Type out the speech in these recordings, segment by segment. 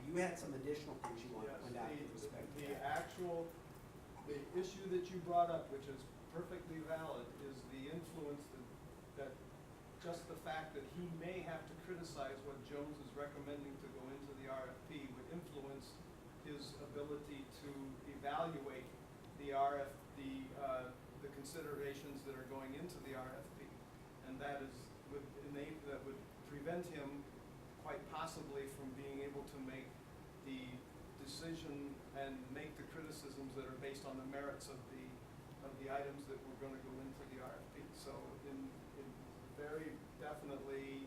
you had some additional things you wanted to point out with respect to that. The issue that you brought up, which is perfectly valid, is the influence that just the fact that he may have to criticize what Jones is recommending to go into the RFP would influence his ability to evaluate the the considerations that are going into the RFP, and that would prevent him quite possibly from being able to make the decision and make the criticisms that are based on the merits of the items that were going to go into the RFP. So in very definitely,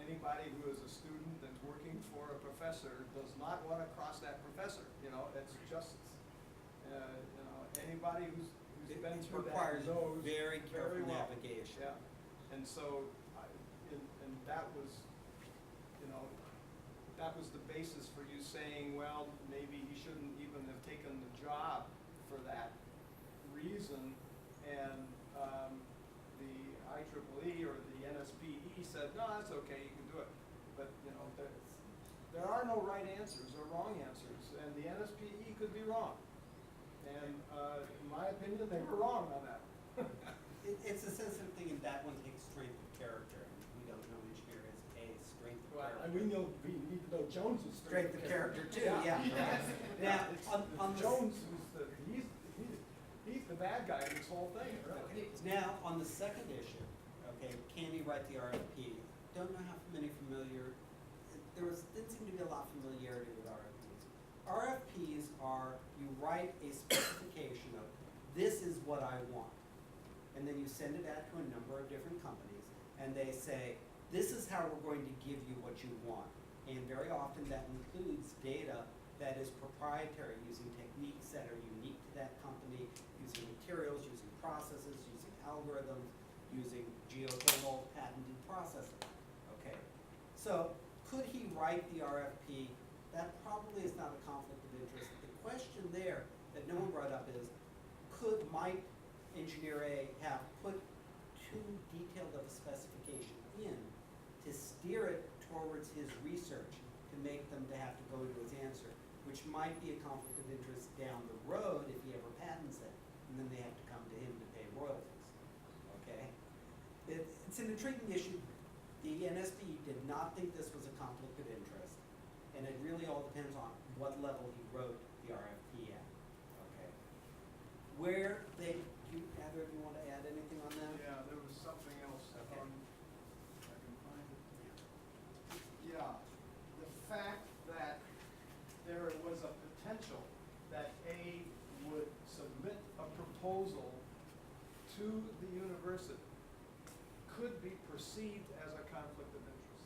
anybody who is a student and working for a professor does not want to cross that professor. It's just, anybody who's been through that knows very careful well. navigation. Yeah, and so, and that was, that was the basis for you saying, well, maybe he shouldn't even have taken the job for that reason, and the IEEE or the NSPE said, no, that's okay, you can do it. But, there are no right answers or wrong answers, and the NSPE could be wrong. And in my opinion, they were wrong on that. It's a sensitive thing, and that one takes strength of character. We don't know engineer as a strength of Well, character. and we need to know Jones's Strength of character too, yeah. Now, on the, Jones, he's the bad guy in this whole thing, really. now, on the second issue, okay, can he write the RFP? Don't know how didn't seem to be a lot of familiarity with RFPs. RFPs are, you write a specification of, this is what I want. And then you send it out to a number of different companies, and they say, this is how we're going to give you what you want. And very often that includes data that is proprietary, using techniques that are unique to that company, using materials, using processes, using algorithms, using geothermal patented processes. Okay, so could he write the RFP? That probably is not a conflict of interest. The question there that no one brought up is, might engineer A have put too detailed of a specification in to steer it towards his research to make them to have to go to his answer, which might be a conflict of interest down the road if he ever patents it, and then they have to come to him to pay royalties. Okay? It's an intriguing issue. The NSP did not think this was a conflict of interest, and it really all depends on what level he wrote the RFP at. Okay? Either of you want to add anything on that? Yeah, there was something else. Okay. If I can find it. Yeah, the fact that there was a potential that A would submit a proposal to the university could be perceived as a conflict of interest.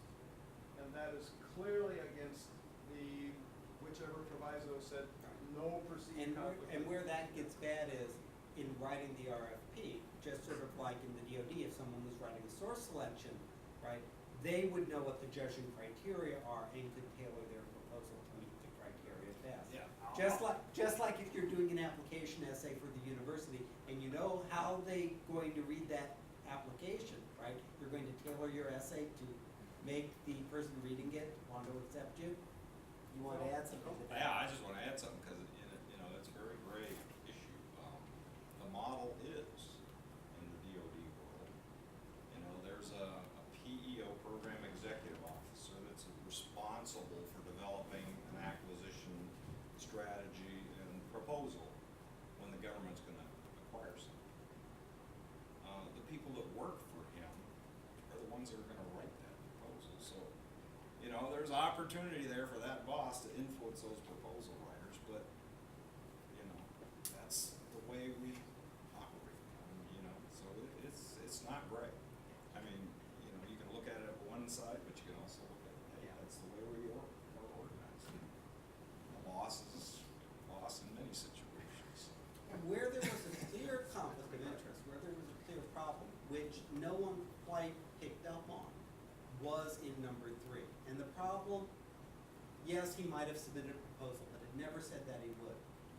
And that is clearly against the, whichever proviso said, no perceived conflict. And where that gets bad is in writing the RFP, just sort of like in the DoD, if someone was writing a source selection, right, they would know what the judging criteria are and could tailor their proposal to meet the criteria best. Yeah. Just like if you're doing an application essay for the university and you know how they're going to read that application, right? You're going to tailor your essay to make the person reading it want to accept you. You want to add something? Yeah, I just want to add something because that's a very grave issue. The model is in the DoD world. There's a PEO, program executive officer, that's responsible for developing an acquisition strategy and proposal when the government's going to acquire something. The people that work for him are the ones that are going to write that proposal. So, there's opportunity there for that boss to influence those proposal writers, but, that's the way we operate. So it's not great. You can look at it at one side, but you can also look at it, hey, that's the way we are organized. The boss is boss in many situations. And where there was a clear conflict of interest, where there was a clear problem, which no one quite picked up on, was in number 3. And the problem, yes, he might have submitted a proposal, but it never said that he would.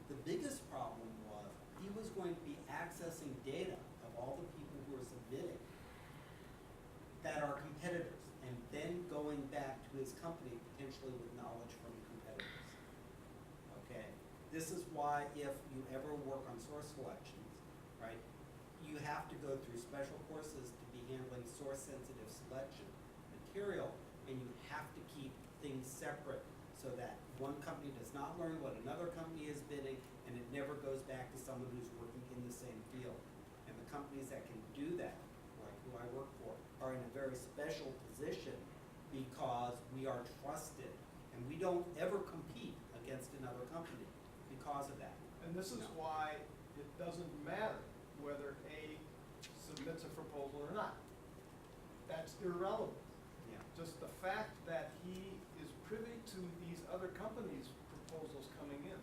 The biggest problem was he was going to be accessing data of all the people who are submitting that are competitors, and then going back to his company potentially with knowledge from This is why if you ever work on source selections, right, you have to go through special courses to be handling source-sensitive selection material, and you have to keep things separate so that one company does not learn what another company is bidding, and it never goes back to someone who's working in the same field. And the companies that can do that, like who I work for, are in a very special position because we are trusted, and we don't ever compete against another company because of that. And this is No. why it doesn't matter whether A submits a proposal or not. That's irrelevant. Yeah. Just the fact that he is privy to these other companies' proposals coming in,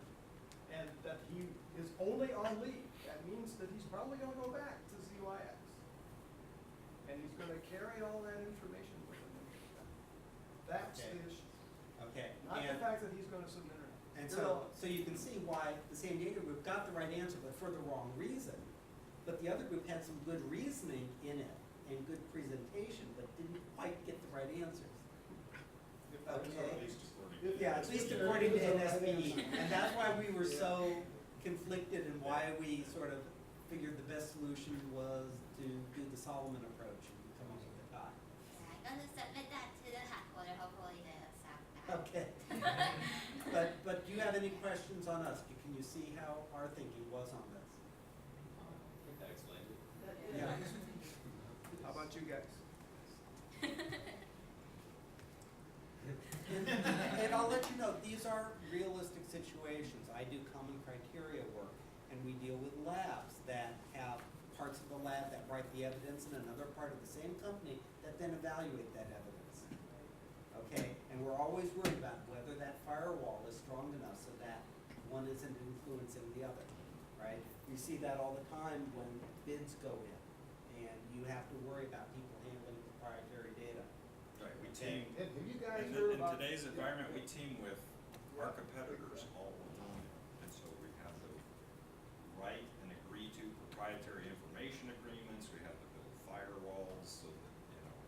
and that he is only on leave, that means that he's probably gonna go back to ZYX. And he's gonna carry all that information with him. That's the Okay. issue, Okay. not the And- fact that he's gonna submit or not. And Irrelevant. so you can see why the same data group got the right answer, but for the wrong reason. But the other group had some good reasoning in it and good presentation, but didn't quite get the right answers. If that is Okay. At least according to. If- Yeah, at least if according to there is a right NSBE, answer. and that's why we were Yeah. so conflicted and why we sort of figured the best solution was to do the Solomon approach and come up with a tie. Yeah, I'm gonna submit that to the headquarters, hopefully they accept that. Okay. But do you have any questions on us? Can you see how our thinking was on this? I think that explains it. Yeah. How about you guys? And I'll let you know, these are realistic situations. I do common criteria work, and we deal with labs that have parts of the lab that write the evidence and another part of the same company that then evaluate that evidence. Okay, and we're always worried about whether that firewall is strong enough so that one isn't influencing the other, right? You see that all the time when bids go in, and you have to worry about people handling proprietary data. Right, we team, And have you guys in, heard in about? today's yeah. environment, we team with our Yeah. competitors all the time. And so we have to write and agree to proprietary information agreements, we have to build firewalls so that,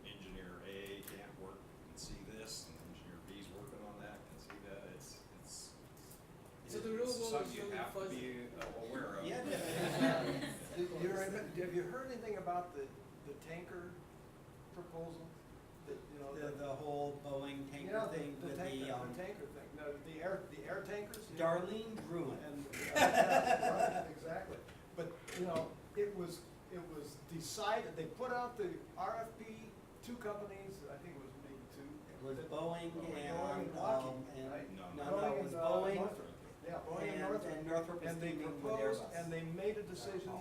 engineer A can't work and see this, and engineer B's working on that and see that, it's So the real world something is you really have to fuzzy. be aware of. Yeah, Have you heard anything about the tanker proposal? The whole Boeing tanker Yeah, thing the with tanker thing, no, the air tankers? you know? Darlene Druin. And, right, exactly. But, it was decided, they put out the RFP, two companies, I think it was maybe two. It was that- Boeing Boeing and, and Lockheed, and, right? no, it was Boeing Northrop. Yeah, Boeing and Northrop. and Northrop was And they teaming with proposed, Airbus. and they made a decision,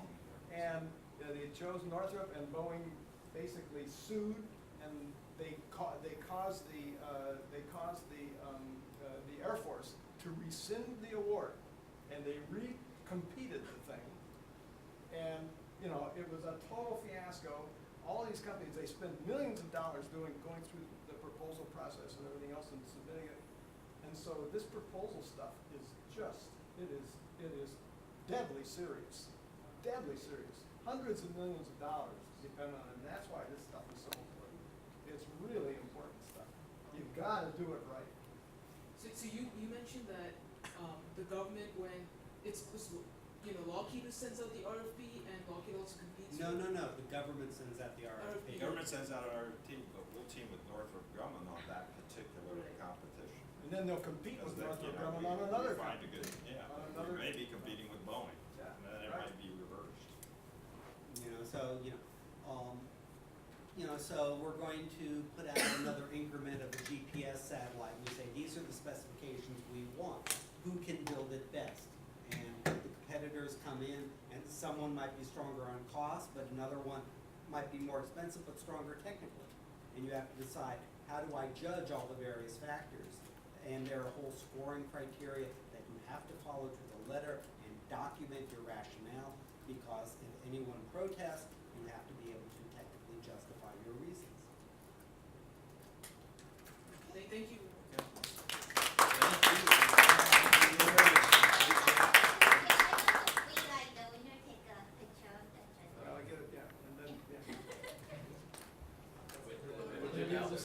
and they chose Northrop, and Boeing basically sued, and they caused the Air Force to rescind the award, and they re-competed the thing. And, it was a total fiasco. All these companies, they spend millions of dollars going through the proposal process and everything else and submitting it. And so this proposal stuff is it is deadly serious, Hundreds of millions of dollars depend on it, and that's why this stuff is so important. It's really important stuff. You've gotta do it right. So you mentioned that the government, when it's Lockheed sends out the RFP and Lockheed also competes. No, with- the government sends out the RFP. The government sends out our team, but we'll team with Northrop Grumman on that particular Right. competition. And then they'll compete with Because Northrop we- Grumman on we another find a company. good, yeah, On we another- may be competing with Boeing, Yeah, and then it right. might be reversed. So we're going to put out another increment of a GPS satellite. We say, these are the specifications we want. Who can build it best? And the competitors come in, and someone might be stronger on cost, but another one might be more expensive but stronger technically. And you have to decide, how do I judge all the various factors? And there are whole scoring criteria that you have to follow to the letter and document your rationale, because if anyone protests, you have to be able to technically justify your reasons. Thank you